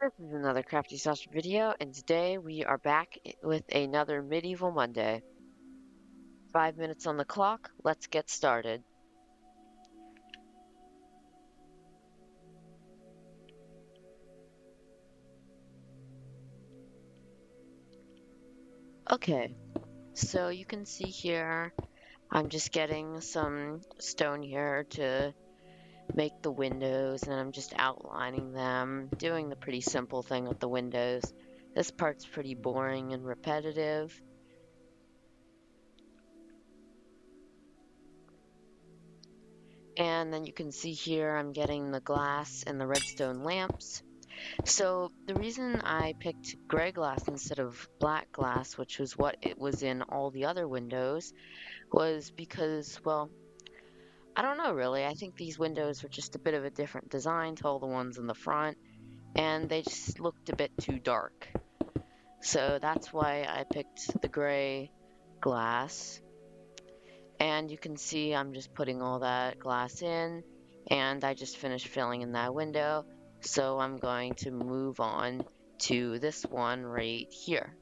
This is another Crafty Sausage video, and today we are back with another Medieval Monday. 5 minutes on the clock, let's get started. Okay, so you can see here, I'm just getting some stone here to make the windows, and I'm just outlining them, doing the pretty simple thing with the windows. This part's pretty boring and repetitive. And then you can see here I'm getting the glass and the redstone lamps. So the reason I picked gray glass instead of black glass, which was what it was in all the other windows, was because, well, I don't know really. I think these windows were just a bit of a different design to all the ones in the front, and they just looked a bit too dark. So that's why I picked the gray glass. And you can see I'm just putting all that glass in, and I just finished filling in that window. So I'm going to move on to this one right here.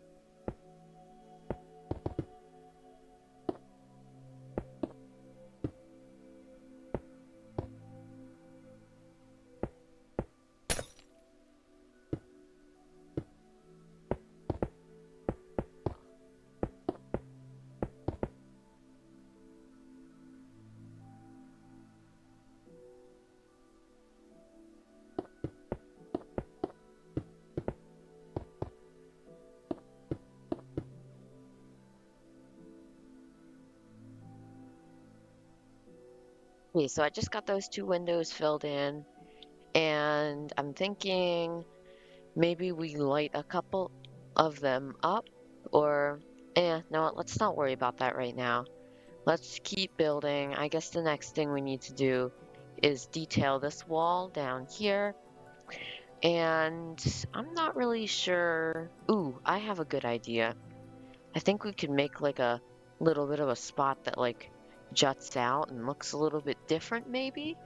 Okay, so I just got those two windows filled in, and I'm thinking maybe we light a couple of them up, or, no, let's not worry about that right now. Let's keep building. I guess the next thing we need to do is detail this wall down here. And I'm not really sure. Ooh, I have a good idea. I think we could make like a little bit of a spot that like juts out and looks a little bit different, maybe?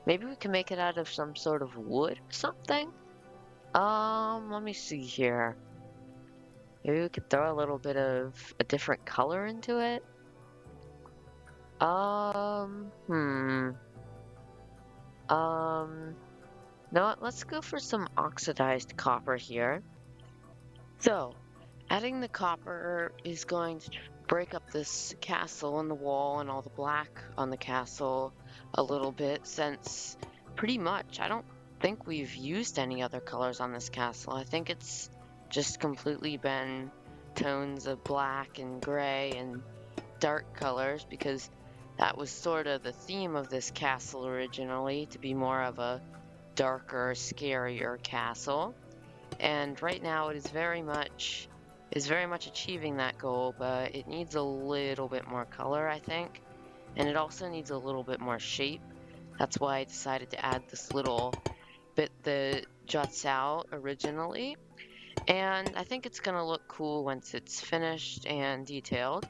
Maybe we can make it out of some sort of wood or something? Let me see here. Maybe we could throw a little bit of a different color into it. Um, hmm. Um, no, let's go for some oxidized copper here. So, adding the copper is going to break up this castle on the wall and all the black on the castle a little bit, since pretty much I don't think we've used any other colors on this castle. I think it's just completely been tones of black and gray and dark colors, because that was sort of the theme of this castle originally, to be more of a darker, scarier castle. And right now it is very much achieving that goal, but it needs a little bit more color, I think. And it also needs a little bit more shape. That's why I decided to add this little bit that juts out originally. And I think it's gonna look cool once it's finished and detailed.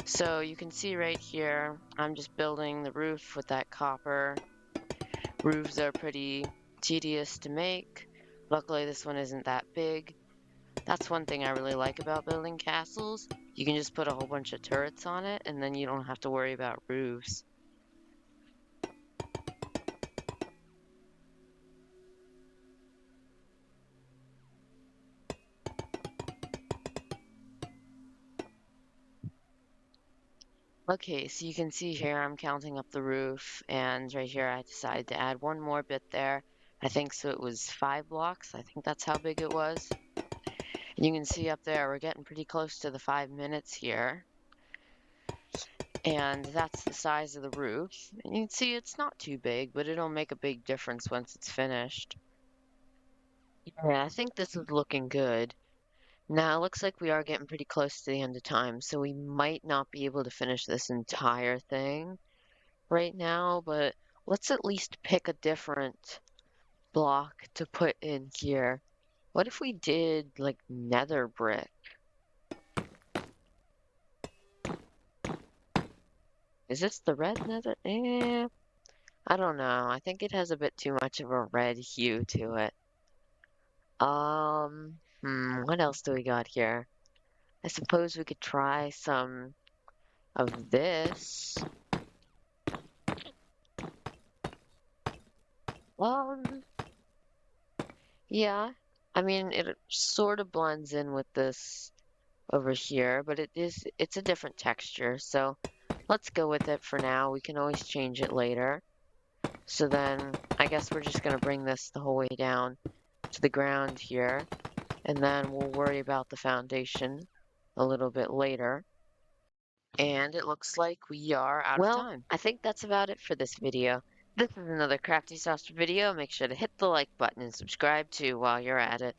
So you can see right here, I'm just building the roof with that copper. Roofs are pretty tedious to make. Luckily this one isn't that big. That's one thing I really like about building castles. You can just put a whole bunch of turrets on it, and then you don't have to worry about roofs. Okay, so you can see here I'm counting up the roof, and right here I decided to add one more bit there. I think so it was 5 blocks. I think that's how big it was. And you can see up there we're getting pretty close to the 5 minutes here. And that's the size of the roof. And you can see it's not too big, but it'll make a big difference once it's finished. Yeah, I think this is looking good. Now, it looks like we are getting pretty close to the end of time, so we might not be able to finish this entire thing right now, but let's at least pick a different block to put in here. What if we did, like, nether brick? Is this the red nether? I don't know. I think it has a bit too much of a red hue to it. What else do we got here? I suppose we could try some of this. Um, yeah. I mean, it sort of blends in with this over here, but it's a different texture, so let's go with it for now. We can always change it later. So then I guess we're just gonna bring this the whole way down to the ground here, and then we'll worry about the foundation a little bit later. And it looks like we are out of time. I think that's about it for this video. This is another Crafty Sauce video. Make sure to hit the like button and subscribe too while you're at it.